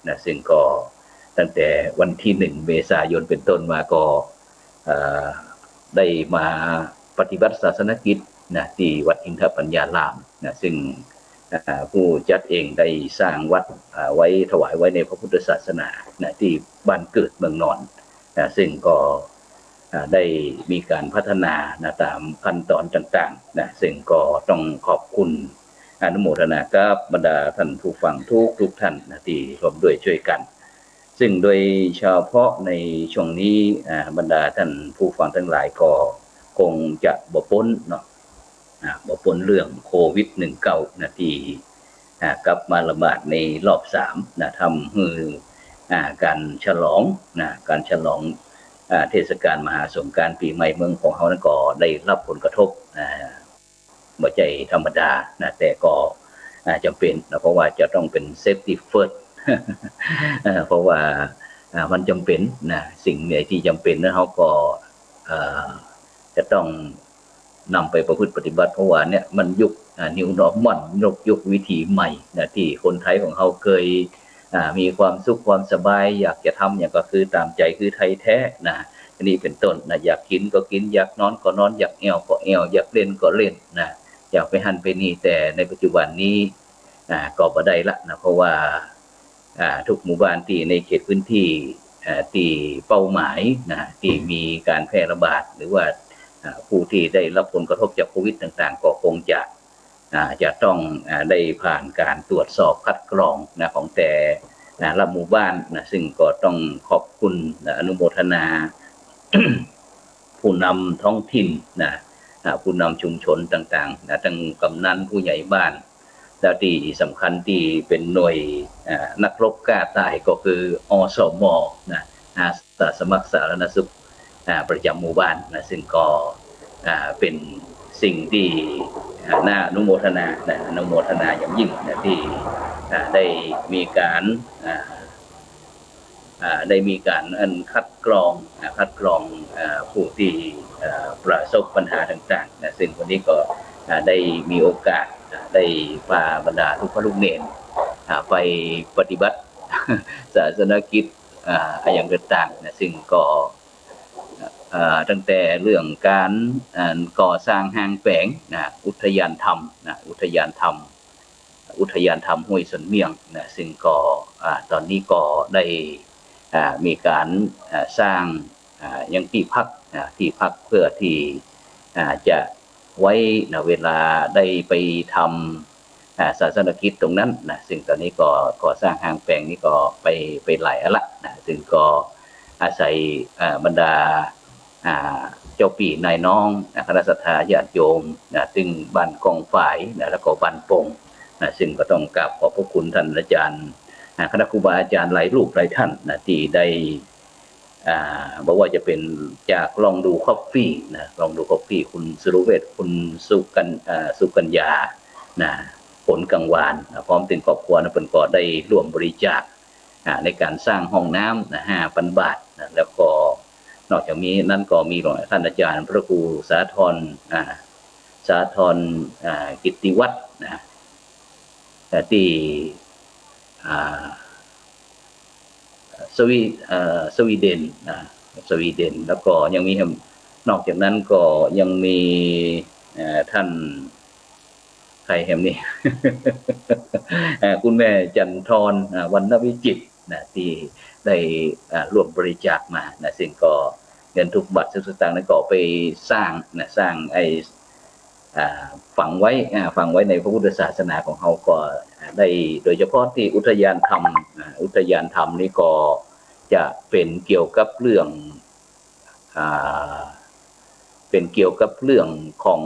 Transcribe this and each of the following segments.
นะซึ่งก็ตั้งแต่วันที่1 เมษายนเป็นต้นมาก็ได้มาปฏิบัติศาสนกิจนะที่วัดอินทปัญญารามนะซึ่งผู้จัดเองได้สร้างวัดไว้ถวายไว้ในพระพุทธศาสนานะที่บ้านเกิดเมืองนอนนะซึ่งก็ได้มีการพัฒนานะตามขั้นตอนต่างๆนะซึ่งก็ต้องขอบคุณอนุโมทนากับบรรดาท่านผู้ฟังทุกท่านนะที่ร่วมด้วยช่วยกันซึ่งโดยเฉพาะในช่วงนี้บรรดาท่านผู้ฟังทั้งหลายก็คงจะบ่พ้นเนาะบ่พ้นเรื่องโควิด-19นะที่กลับมาระบาดในรอบ3นะทำให้การฉลองนะการฉลองเทศกาลมหาสงกรานต์ปีใหม่เมืองของเฮานั้นก็ได้รับผลกระทบบ่ใช่ธรรมดานะแต่ก็จำเป็นนะเพราะว่าจะต้องเป็น safety first เพราะว่ามันจำเป็นนะสิ่งไหนที่จำเป็นนั้นเฮาก็จะต้องนำไปประพฤติปฏิบัติเพราะว่าเนี่ยมันยุคNew Normal ยุควิถีใหม่นะที่คนไทยของเฮาเคยมีความสุขความสบายอยากจะทำอย่างก็คือตามใจคือไทยแท้นะอันนี้เป็นต้นนะอยากกินก็กินอยากนอนก็นอนอยากแอวก็แอวอยากเล่นก็เล่นนะอยากไปหันไปนี่แต่ในปัจจุบันนี้ก็บ่ได้ละนะเพราะว่าทุกหมู่บ้านที่ในเขตพื้นที่ที่เป้าหมายนะที่มีการแพร่ระบาดหรือว่าผู้ที่ได้รับผลกระทบจากโควิดต่างๆก็คงจะต้องได้ผ่านการตรวจสอบคัดกรองนะของแต่ละหมู่บ้านนะซึ่งก็ต้องขอบคุณอนุโมทนา ผู้นำท้องถิ่นนะผู้นำชุมชนต่างๆนะทั้งกำนันผู้ใหญ่บ้านแล้วที่สำคัญที่เป็นหน่วยนักรบกล้าตายก็คืออสมนะอาสาสมัครสาธารณสุขประจำหมู่บ้านนะซึ่งก็เป็นสิ่งที่น่าอนุโมทนานะอนุโมทนาอย่างยิ่งนะที่ได้มีการคัดกรองผู้ที่ประสบปัญหาต่างๆนะซึ่งวันนี้ก็ได้มีโอกาสได้พาบรรดาทุกพระลูกเนรไปปฏิบัติศาสนกิจอย่างต่างๆนะซึ่งก็ตั้งแต่เรื่องการก่อสร้างห้างแฝงนะอุทยานธรรมห้วยสนเมียงนะซึ่งก็ตอนนี้ก็ได้มีการสร้างยังที่พักเพื่อที่จะไว้นะเวลาได้ไปทำศาสนกิจตรงนั้นนะซึ่งตอนนี้ก็ก่อสร้างห้างแฝงนี้ก็ไปหลายอันละนะซึ่งก็อาศัยบรรดาเจ้าปีนายน้องคณะศรัทธาญาติโยมนะซึ่งบ้านกองฝ่ายนะแล้วก็บ้านปงนะซึ่งก็ต้องกราบขอบพระคุณท่านอาจารย์คณะครูบาอาจารย์หลายรูปหลายท่านนะที่ได้บอกว่าจะเป็นจากลองดูคอฟฟี่นะลองดูคอฟฟี่คุณสุรเวชคุณสุกัญญานะผลกังวานนะพร้อมถึงครอบครัวนะเพิ่นก็ได้ร่วมบริจาคในการสร้างห้องน้ำนะ 5,000 บาทนะแล้วก็นอกจากนี้นั่นก็มีท่านอาจารย์พระครูสาธรกิตติวัฒน์นะที่สวีเดนแล้วก็ยังมีนอกจากนั้นก็ยังมีท่านใครแฮมนี่ คุณแม่จันทร์วรรณวิจิตรนะที่ได้ร่วมบริจาคมานะซึ่งก็เงินทุกบาททุกสตางค์นั้นก็ไปสร้างไอ้ฝังไว้ในพระพุทธศาสนาของเขาก็ได้โดยเฉพาะที่อุทยานธรรมนี่ก็จะเป็นเกี่ยวกับเรื่องของ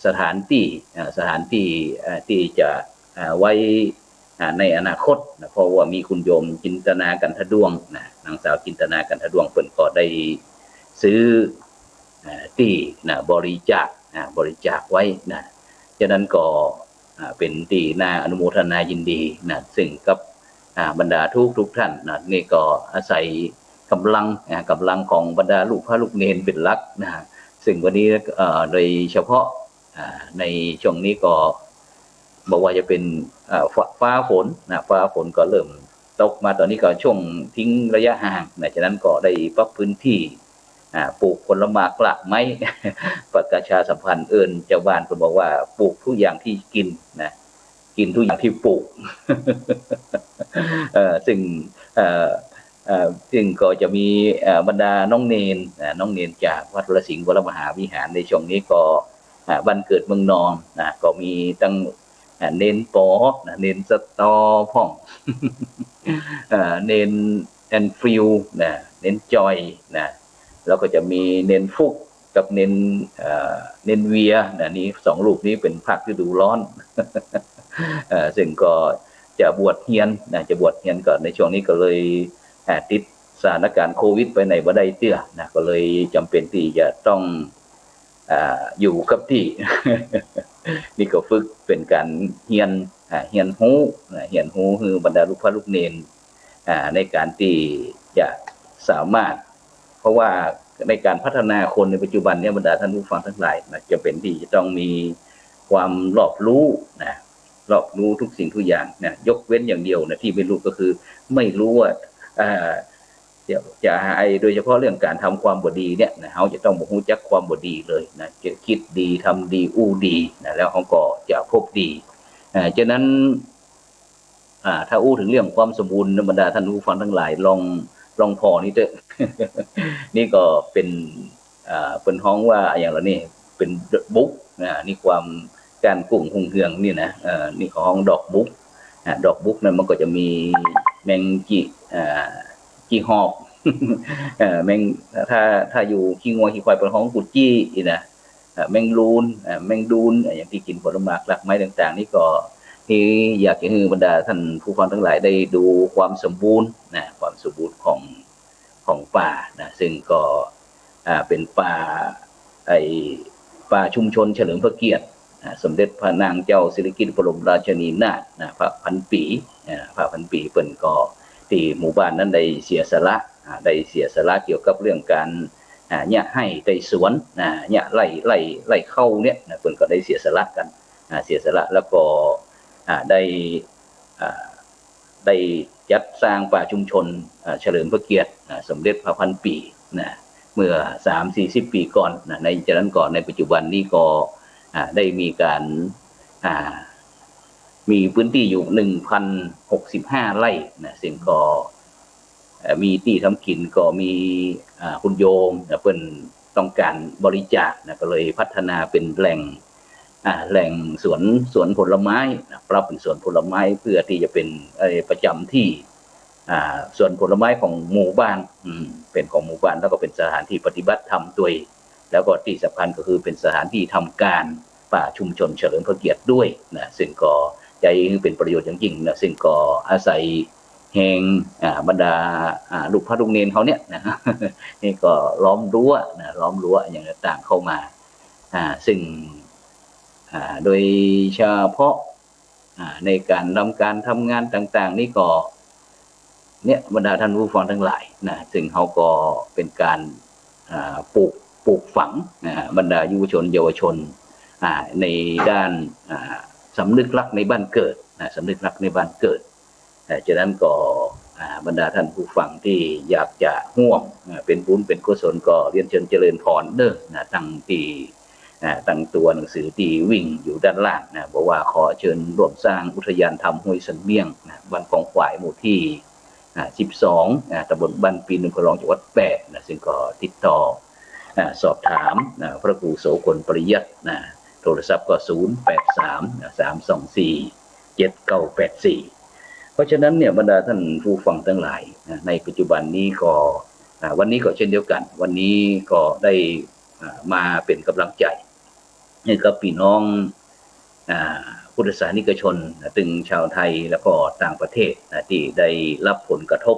สถานที่ที่จะไว้ในอนาคตนะเพราะว่ามีคุณโยมจินตนากันทะดวงนะนางสาวจินตนากันทะดวงเพิ่นก็ได้ซื้อที่นะบริจาคไว้นะฉะนั้นก็เป็นที่น่าอนุโมทนายินดีนะซึ่งกับบรรดาทุกท่านนะนี่ก็อาศัยกำลังของบรรดาลูกพระลูกเนรเป็นหลักนะซึ่งวันนี้โดยเฉพาะในช่วงนี้ก็บอกว่าจะเป็นฟ้าฝนก็เริ่ม ตกมาตอนนี้ก็ช่วงทิ้งระยะห่างนะฉะนั้นก็ได้ปรับพื้นที่ปลูกผลไม้กละไม้ ประชาสัมพันธ์เจ้าบ้านก็บอกว่าปลูกทุกอย่างที่กินนะกินทุกอย่างที่ปลูก ซึ่งซึ่งก็จะมีบรรดาน้องเนนจากวัดละสิงห์วรมหาวิหารในช่วงนี้ก็บ้านเกิดเมืองนอนนะก็มีตั้งเนนปอเนนสตอพ่องเนนแอนฟิลนะเนนจอยนะแล้วก็จะมีเนนฟุกกับเนนเวียนะนี่สองรูปนี้เป็นภาคฤดูร้อน ซึ่งก็จะบวชเฮียนนะจะบวชเฮียนก่อนในช่วงนี้ก็เลยติดสถานการณ์โควิดไปในบ่ได้เตื้อนะก็เลยจำเป็นที่จะต้องอยู่กับที่ นี่ก็ฝึกเป็นการเฮียนฮู้เฮียนฮู้คือบรรดาลูกพระลูกเนนในการที่จะสามารถเพราะว่าในการพัฒนาคนในปัจจุบันเนี่ยบรรดาท่านผู้ฟังทั้งหลายนะจะเป็นที่จะต้องมีความรอบรู้นะรอบรู้ทุกสิ่งทุกอย่างนะยกเว้นอย่างเดียวนะที่ไม่รู้ก็คือไม่รู้ว่าจะโดยเฉพาะเรื่องการทำความบดีเนี่ยนะเขาจะต้องบอกรู้จักความบดีเลยนะจะคิดดีทำดีอู้ดีนะแล้วเขาก็จะพบดีฉะนั้นถ้าอู้ถึงเรื่องความสมบูรณ์บรรดาท่านผู้ฟังทั้งหลายลองพอนี่เถอะ นี่ก็เป็นห้องว่าอย่างเรานี่เป็นบุ๊กนี่ความการกลุ่มหงเหืองนี่นะนี่ของห้องดอกบุ๊กนั้นมันก็จะมีแมงจีหอกแมงถ้าอยู่ขี้งัวขี้ควายเป็นห้องกุดจี้นะแมงลูนแมงดูนอย่างที่กินผลไม้หลักไม้ต่างๆนี่ก็ที่อยากจะให้บรรดาท่านผู้ฟังทั้งหลายได้ดูความสมบูรณ์นะความสมบูรณ์ของป่านะซึ่งก็เป็นป่าชุมชนเฉลิมพระเกียรติสมเด็จพระนางเจ้าสิริกิติ์บรมราชินีนาถพระพันปีเปิ้นก็ที่หมู่บ้านนั้นได้เสียสละเกี่ยวกับเรื่องการเนี่ยให้ได้สวนเนี่ยไล่เข้าเนี่ยเปิ้นก็ได้เสียสละกันแล้วก็ได้จัดสร้างป่าชุมชนเฉลิมพระเกียรติสมเด็จพระพันปีนะเมื่อ 3-40 ปีก่อนนะในจากนั้นก่อนในปัจจุบันนี้ก็ได้มีการมีพื้นที่อยู่ 1,065 ไร่นะซึ่งก็มีที่ทำกินก็มีคุณโยมเพิ่นต้องการบริจาคนะก็เลยพัฒนาเป็นแหล่งสวนผลไม้ปรับเป็นสวนผลไม้เพื่อที่จะเป็นประจำที่สวนผลไม้ของหมู่บ้านเป็นของหมู่บ้านแล้วก็เป็นสถานที่ปฏิบัติธรรมด้วยแล้วก็ที่สำคัญก็คือเป็นสถานที่ทำการป่าชุมชนเฉลิมพระเกียรติด้วยนะซึ่งก็ใจเป็นประโยชน์อย่างยิ่งนะซึ่งก็อาศัยแห่งบรรดาลูกพระลูกเนนเขาเนี่ยนะ นี่ก็ล้อมรั้วอย่างต่างเข้ามาซึ่งโดยเฉพาะในการทำงานต่างๆนี่ก็เนี่ยบรรดาท่านผู้ฟังทั้งหลายนะซึ่งเขาก็เป็นการปลูกฝังบรรดายุวชนเยาวชนในด้านสำนึกรักในบ้านเกิดสำนึกรักในบ้านเกิดฉะนั้นก็บรรดาท่านผู้ฟังที่อยากจะร่วมเป็นบุญเป็นกุศลก็เรียนเชิญเจริญพรเด้อตั้งตัวหนังสือที่วิ่งอยู่ด้านล่างบอกว่าขอเชิญร่วมสร้างอุทยานธรรมห้วยสันเมี่ยงบ้านกองขวายหมู่ที่12ตำบลบ้านปีนอำเภอรองจังหวัด8ซึ่งก็ติดต่อสอบถามพระครูโสพลปริยัติโทรศัพท์ก็083-324-7984เพราะฉะนั้นเนี่ยบรรดาท่านผู้ฟังทั้งหลายในปัจจุบันนี้ก็วันนี้ก็เช่นเดียวกันวันนี้ก็ได้มาเป็นกำลังใจให้กับพี่น้องพุทธศาสนิกชนถึงชาวไทยแล้วก็ต่างประเทศที่ได้รับผลกระทบ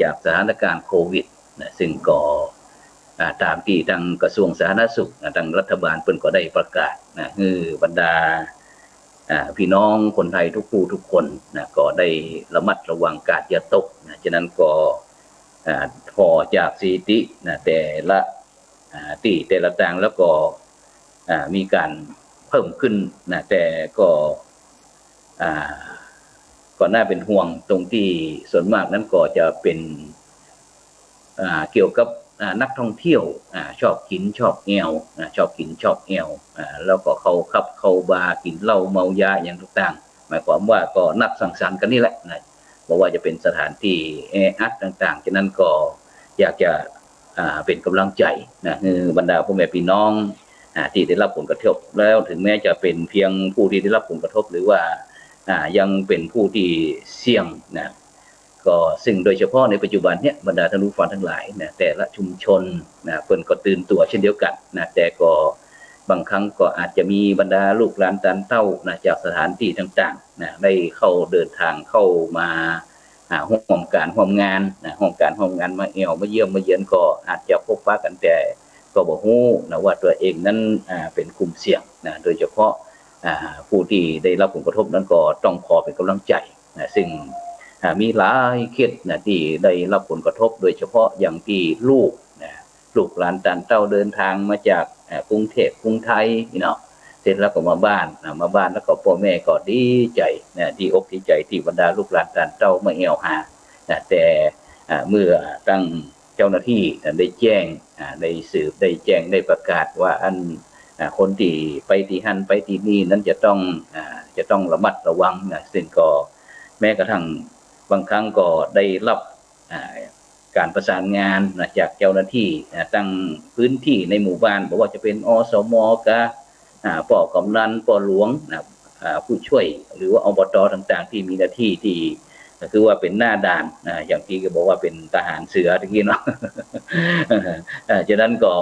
จากสถานการณ์โควิดซึ่งก็ตามที่ทางกระทรวงสาธารณสุขทางรัฐบาลเพิ่นก็ได้ประกาศคือบรรดาพี่น้องคนไทยทุกผู้ทุกคนก็ได้ระมัดระวังกาดอย่าตกฉะนั้นก็พอจากสถิติแต่ละต่างแล้วก็มีการเพิ่มขึ้นแต่ก็ ก็น่าเป็นห่วงตรงที่ส่วนมากนั้นก็จะเป็นเกี่ยวกับนักท่องเที่ยวชอบกินชอบแอวชอบกินชอบแอวแล้วก็เขาขับเขาบาร์กินเหล้าเมายาอย่างต่างๆหมายความว่าก็นักสังสรรค์กันนี่แหละนะบอกว่าจะเป็นสถานที่แออัดต่างๆฉะนั้นก็อยากจะเป็นกำลังใจนะคือบรรดาพ่อแม่พี่น้องที่ได้รับผลกระทบแล้วถึงแม้จะเป็นเพียงผู้ที่ได้รับผลกระทบหรือว่ายังเป็นผู้ที่เสี่ยงนะก็ซึ่งโดยเฉพาะในปัจจุบันเนี้ยบรรดาท่านผู้ฟังทั้งหลายนะแต่ละชุมชนนะเพิ่นก็ตื่นตัวเช่นเดียวกันนะแต่ก็บางครั้งก็อาจจะมีบรรดาลูกหลานตานเต้านะจากสถานที่ต่างๆนะได้เข้าเดินทางเข้ามาร่วมการร่วมงานนะร่วมการร่วมงานมาแอวมาเยี่ยมมาเยือนก็อาจจะพบปะกันแต่ก็บ่ฮู้นะว่าตัวเองนั้นเป็นกลุ่มเสี่ยงนะโดยเฉพาะผู้ที่ได้รับผลกระทบนั้นก็ต้องขอเป็นกำลังใจนะซึ่งมีหลายเคสนะที่ได้รับผลกระทบโดยเฉพาะอย่างที่ลูกหลานตานเต้าเดินทางมาจากกรุงเทพกรุงไทยเนาะเสร็จแล้วก็มาบ้านแล้วก็พ่อแม่ก็ดีใจนะดีอกดีใจที่บรรดาลูกหลานตานเต้ามาแอวหานะแต่เมื่อตั้งเจ้าหน้าที่ได้แจ้งได้สืบได้แจ้งได้ประกาศว่าคนที่ไปที่หันไปที่นี่นั้นจะต้องระมัดระวังนะซึ่งก็แม้กระทั่งบางครั้งก็ได้รับการประสานงานนะจากเจ้าหน้าที่ตั้งพื้นที่ในหมู่บ้านบอกว่าจะเป็นอสมกับปกำนันปหลวงนะผู้ช่วยหรือว่าอบตต่างๆที่มีหน้าที่ที่คือว่าเป็นหน้าด่านอย่างที่ก็บอกว่าเป็นทหารเสือที่เนาะฉะนั้นก็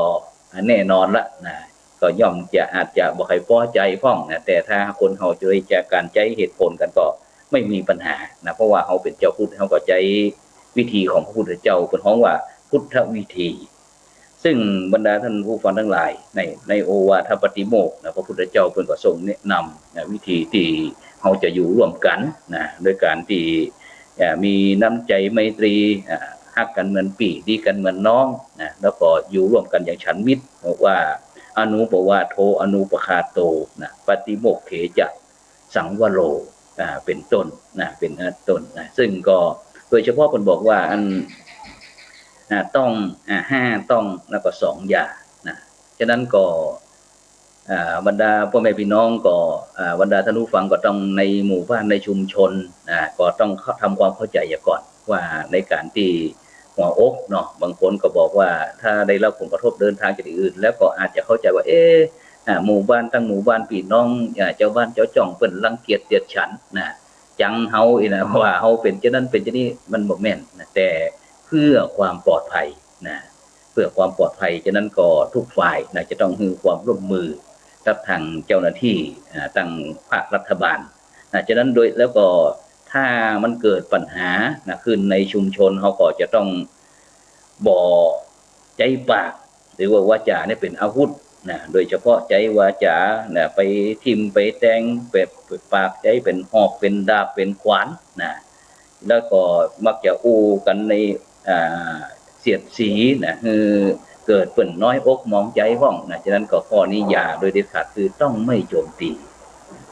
แน่นอนละนะก็ย่อมจะอาจจะบ่ให้พอใจพ้องนะแต่ถ้าคนเขาจะได้จากการใช้เหตุผลกันก็ไม่มีปัญหานะเพราะว่าเขาเป็นเจ้าพุทธเขาก็ใช้วิธีของพระพุทธเจ้าเป็นของว่าพุทธวิธีซึ่งบรรดาท่านผู้ฟังทั้งหลายในโอวาทปฏิโมกข์นะพระพุทธเจ้าเป็นก็ทรงแนะนำนะวิธีที่เขาจะอยู่ร่วมกันนะโดยการที่มีน้ำใจไมตรีฮักกันเหมือนปี่ดีกันเหมือนน้องนะแล้วก็อยู่ร่วมกันอย่างฉันมิตรบอกว่าอนุปวาโทอนุปคาโตนะปฏิโมกเขจะสังวโรเป็นต้นนะเป็นต้นนะซึ่งก็โดยเฉพาะคนบอกว่าต้อง5ต้องแล้วก็2อย่านะฉะนั้นก็บรรดาพ่อแม่พี่น้องก็บรรดาท่านผู้ฟังก็ต้องในหมู่บ้านในชุมชนก็ต้องทำความเข้าใจก่อนว่าในการที่หัวอกเนาะบางคนก็บอกว่าถ้าได้รับผลกระทบเดินทางจากที่อื่นแล้วก็อาจจะเข้าใจว่าหมู่บ้านตั้งหมู่บ้านพี่น้องเจ้าบ้านเจ้าจ่องเปิ้นรังเกียจเดียดฉันนะจังเฮานะว่าเฮาเป็นเช่นนั้นเป็นเช่นนี้มันบ่แม่นนะแต่เพื่อความปลอดภัยนะเพื่อความปลอดภัยฉะนั้นก็ทุกฝ่ายนะจะต้องให้ความร่วมมือกับทางเจ้าหน้าที่ตั้งภาครัฐบาลฉะนั้นโดยแล้วก็ถ้ามันเกิดปัญหาขึ้นในชุมชนเขาก็จะต้องบ่ใจปากหรือว่าวาจาเนี่ยเป็นอาวุธนะโดยเฉพาะใจวาจาไปทิมไปแทงแบบปากใจเป็นหอกเป็นดาบเป็นขวานนะแล้วก็มักจะอู้กันในเสียดสีนะคือเกิดเปิ่นน้อยอกมองใจห้องนะฉะนั้นก็ข้อนี้อย่าโดยเด็ดขาดคือต้องไม่โจมตี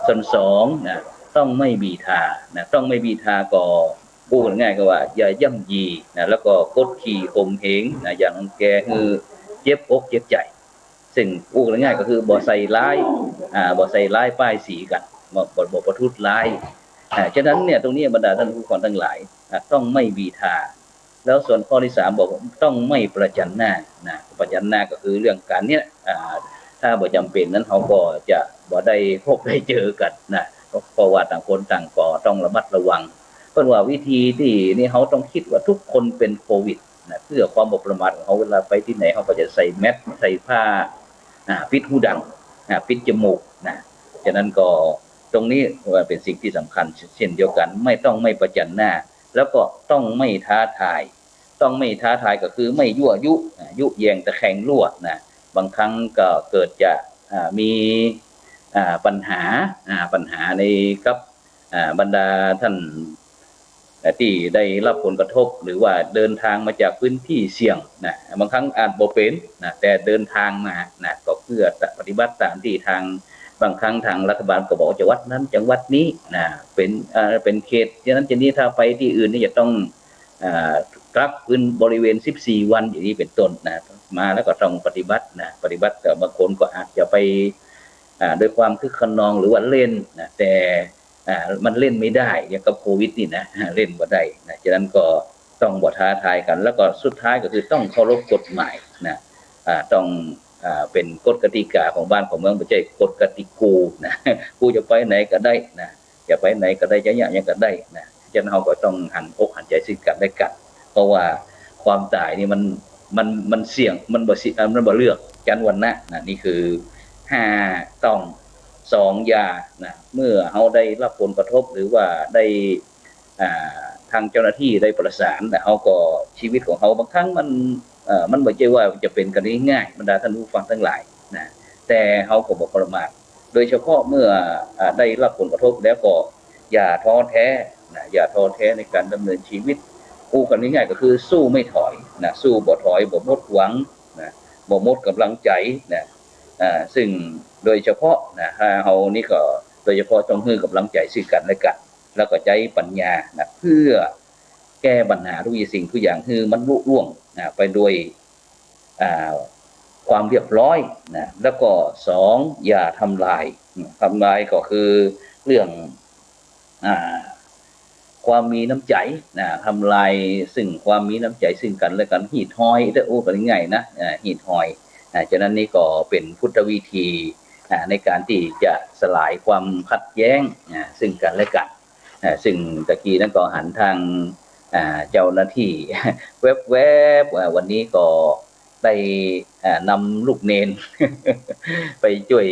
ส่วน2นะต้องไม่บีทานะต้องไม่บีทาก็พูดง่ายก็ว่าอย่าย่ำยีนะแล้วก็กดขี่ข่มเหงนะอย่างแกคือเจ็บอกเจ็บใจซึ่งพูดง่ายก็คือบ่ใส่ร้ายป้ายสีกันบ่ประทุษร้ายฉะนั้นเนี่ยตรงนี้บรรดาท่านผู้ฟังทั้งหลายต้องไม่บีทาแล้วส่วนข้อที่3บอกต้องไม่ประจันหน้านะประจันหน้าก็คือเรื่องการเนี้ยถ้าบ่จำเป็นนั้นเขาก็จะบ่ได้พบได้เจอกันนะเพราะว่าต่างคนต่างก็ต้องระมัดระวังเพราะว่าวิธีที่นี่เขาต้องคิดว่าทุกคนเป็นโควิดนะเพื่อความบ่ประมาทของเขาเวลาไปที่ไหนเขาก็จะใส่แมสใส่ผ้าปิดหูดังปิดจมูกนะฉะนั้นก็ตรงนี้ว่าเป็นสิ่งที่สำคัญเช่นเดียวกันไม่ประจันหน้าแล้วก็ต้องไม่ท้าทายก็คือไม่ยั่วยุแยงตะแคงรั่วนะบางครั้งก็เกิดจะมีปัญหาในกับบรรดาท่านที่ได้รับผลกระทบหรือว่าเดินทางมาจากพื้นที่เสี่ยงนะบางครั้งอาจบ่เป็นนะแต่เดินทางมานะก็เพื่อปฏิบัติตามที่ทาง บางครั้งทางรัฐบาลก็บอกจังหวัดนั้นจังหวัดนี้นะเป็นเขตฉะนั้นนี้ถ้าไปที่อื่นนี่จะต้องกักพื้นบริเวณ14วันอย่างนี้เป็นต้นนะมาแล้วก็ต้องปฏิบัตินะปฏิบัติแต่บางคนก็อาจจะไปด้วยความคึกขนองหรือว่าเล่นนะแต่มันเล่นไม่ได้อย่างกับโควิดนี่นะเล่นบ่ได้นะฉะนั้นก็ต้องบ่ท้าทายกันแล้วก็สุดท้ายก็คือต้องเคารพกฎหมายนะต้องเป็นกฎกติกาของบ้านของเมืองไม่ใช่กฎกติกูนะกูจะไปไหนก็ได้นะจะไปไหนก็ได้จะอย่างก็ได้นะฉะนั้นเราก็ต้องหันอกหันใจซึ่งกันและกันเพราะว่าความตายนี่มันเสี่ยงมันบ่เลือกกันวันนะนี่คือ5ต้อง2อย่านะเมื่อเขาได้รับผลกระทบหรือว่าได้ทางเจ้าหน้าที่ได้ประสานแต่เขาก็ชีวิตของเขาบางครั้งมันไม่ใช่ว่าจะเป็นกันง่ายๆบรรดาท่านผู้ฟังทั้งหลายนะแต่เขาก็บอกประมาทโดยเฉพาะเมื่อได้รับผลกระทบแล้วก็อย่าท้อแท้นะอย่าท้อแท้ในการดำเนินชีวิตกู้กันง่ายๆก็คือสู้ไม่ถอยนะสู้บ่ถอยบ่หมดหวังนะบ่หมดกำลังใจนะซึ่งโดยเฉพาะนะเรานี่ก็โดยเฉพาะต้องให้กำลังใจซึ่งกันและกันแล้วก็ใจปัญญานะเพื่อแก้ปัญหาทุกสิ่งทุกอย่างคือมันลุล่วงนะไปโดยความเรียบร้อยนะแล้วก็2อย่าทำลายก็คือเรื่องความมีน้ำใจนะทำลายซึ่งความมีน้ำใจซึ่งกันและกันหีดห้อยได้โอ้เป็นไงนะหีดห้อยฉะนั้นนี่ก็เป็นพุทธวิธีในการที่จะสลายความขัดแย้งซึ่งกันและกันซึ่งตะกี้นั้นก็หันทางเจ้าหน้าที่แวบวันนี้ก็ได้นำลูกเนนไปช่วย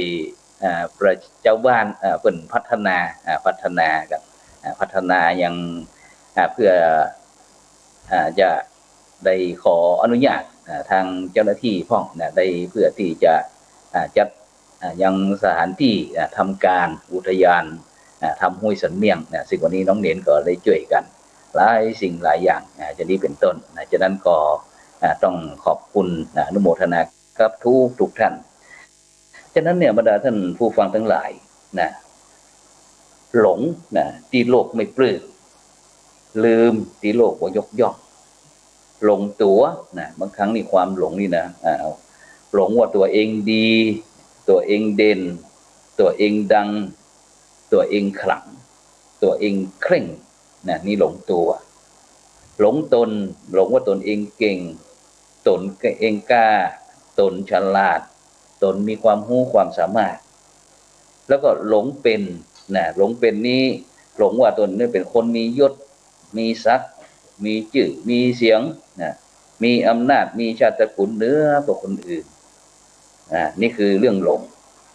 เจ้าบ้านเปิ่นพัฒนากันพัฒนายังเพื่อจะได้ขออนุญาตทางเจ้าหน้าที่พ่องได้เพื่อที่จะจัดยังสถานที่ทำการอุทยานทำห้วยสันเมียงซึ่งวันนี้น้องเนนก็ได้ช่วยกันหลายสิ่งหลายอย่างจะนี้เป็นต้นฉะนั้นก็ต้องขอบคุณอนุโมทนากับทุกท่านฉะนั้นเนี่ยบรรดาท่านผู้ฟังทั้งหลายนะหลงนะที่โลกไม่ปลื้มลืมที่โลกว่ายกย่องหลงตัวนะบางครั้งนี่ความหลงนี่นะหลงว่าตัวเองดีตัวเองเด่นตัวเองดังตัวเองขลังตัวเองเคร่งนะนี่หลงตัวหลงตนหลงว่าตนเองเก่งตนเองกล้าตนฉลาดตนมีความรู้ความสามารถแล้วก็หลงเป็นนะหลงเป็นนี้หลงว่าตนนี่เป็นคนมียศมีศักดิ์มีชื่อมีเสียงนะมีอำนาจมีชาติตระกูลเหนือกว่าคนอื่นนี่คือเรื่องหลง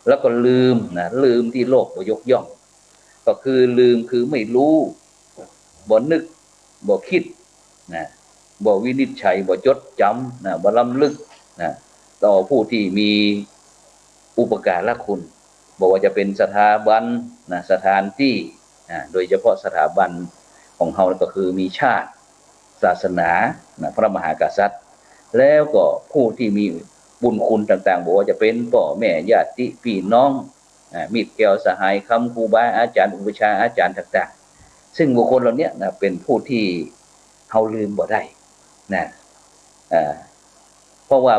แล้วก็ลืมที่โลกยกย่องก็คือลืมคือไม่รู้บ่นึกบ่คิดนะบ่วินิจฉัยบ่จดจำนะบ่ล้ำลึกนะต่อผู้ที่มีอุปการะคุณบอกว่าจะเป็นสถาบันนะสถานที่โดยเฉพาะสถาบันของเราก็คือมีชาติศาสนานะพระมหากษัตริย์แล้วก็ผู้ที่มีบุญคุณต่างๆบอกว่าจะเป็นพ่อแม่ญาติพี่น้องมิตรแก้วสหายคำครูบาอาจารย์อุปชาอาจารย์ต่างๆซึ่งบุคคลเหล่านี้นะเป็นผู้ที่เราลืมบ่ได้นะเพราะว่า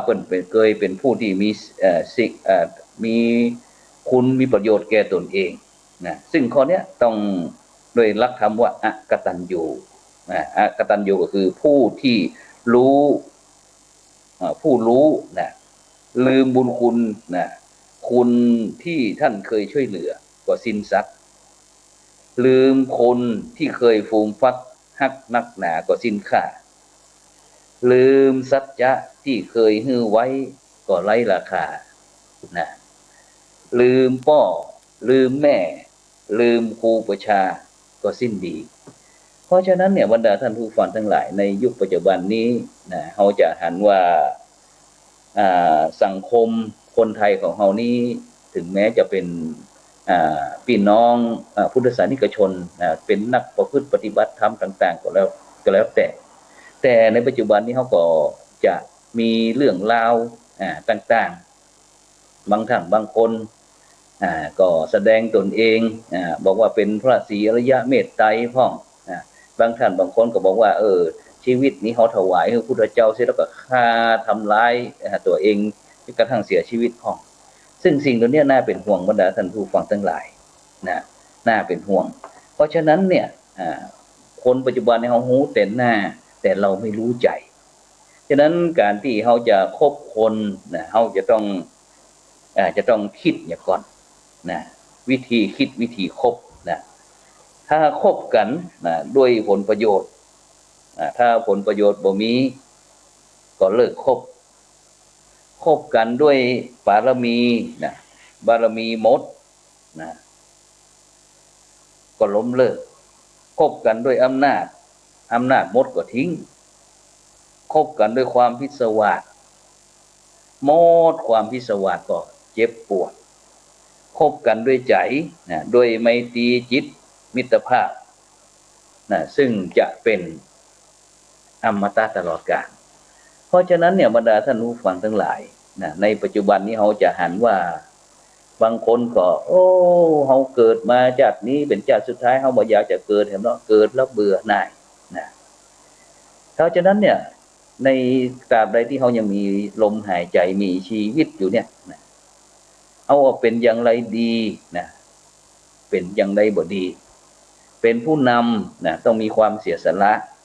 เคยเป็นผู้ที่มีคุณมีประโยชน์แก่ตนเองนะซึ่งข้อนี้ต้องโดยหลักธรรมว่าอกตัญญูอกตัญญูก็คือผู้ที่รู้นะลืมบุญคุณนะคุณที่ท่านเคยช่วยเหลือก็สิ้นทรัพย์ลืมคนที่เคยฟูมฟักฮักนักหนาก็สิ้นค่าลืมสัจจะที่เคยฮื้อไว้ก็ไร้ราคานะลืมพ่อลืมแม่ลืมครูประชาก็สิ้นดีเพราะฉะนั้นเนี่ยบรรดาท่านผู้ฟังทั้งหลายในยุคปัจจุบันนี้นะเราจะหันว่าสังคมคนไทยของเรานี้ถึงแม้จะเป็นพี่น้องพุทธศาสนิกชนเป็นนักประพฤติปฏิบัติธรรมต่างๆก็แล้วแต่ในปัจจุบันนี้เขาก็จะมีเรื่องราวต่างๆบางท่านบางคน ก็แสดงตนเองบอกว่าเป็นพระศรีอริยะเมตไตรพ่องบางท่านบางคนก็บอกว่าชีวิตนี้เขาถวายให้พระพุทธเจ้าเสร็จแล้วก็ฆ่าทำร้ายตัวเองจนกระทั่งเสียชีวิตพ่องซึ่งสิ่งตัวนี้น่าเป็นห่วงบรรดาท่านผู้ฟังทั้งหลายนะน่าเป็นห่วงเพราะฉะนั้นเนี่ยคนปัจจุบันในเขาหูแต่หน้าแต่เราไม่รู้ใจฉะนั้นการที่เขาจะคบคนนะเขาจะต้องคิดอย่างก่อนนะวิธีคิดวิธีคบนะถ้าคบกันนะด้วยผลประโยชน์ถ้าผลประโยชน์บ่มีก็เลิกคบกันด้วยบารมีนะบารมีหมดนะก็ล้มเลิกคบกันด้วยอำนาจหมดก็ทิ้งคบกันด้วยความพิศวาสหมดความพิศวาสก็เจ็บปวดคบกันด้วยใจนะด้วยไมตรีจิตมิตรภาพนะซึ่งจะเป็นอมตะตลอดกาลเพราะฉะนั้นเนี่ยบรรดาท่านผู้ฟังทั้งหลายนะในปัจจุบันนี้เขาจะหันว่าบางคนก็เขาเกิดมาชาตินี้เป็นชาติสุดท้ายเขาบ่อยากจะเกิดเห็นเนาะเกิดแล้วเบื่อหน่ายนะเพราะฉะนั้นเนี่ยในตราบใดที่เขายังมีลมหายใจมีชีวิตอยู่เนี่ยนะเอาว่าเป็นอย่างไรดีนะเป็นอย่างไรบ่ดีเป็นผู้นำนะต้องมีความเสียสละ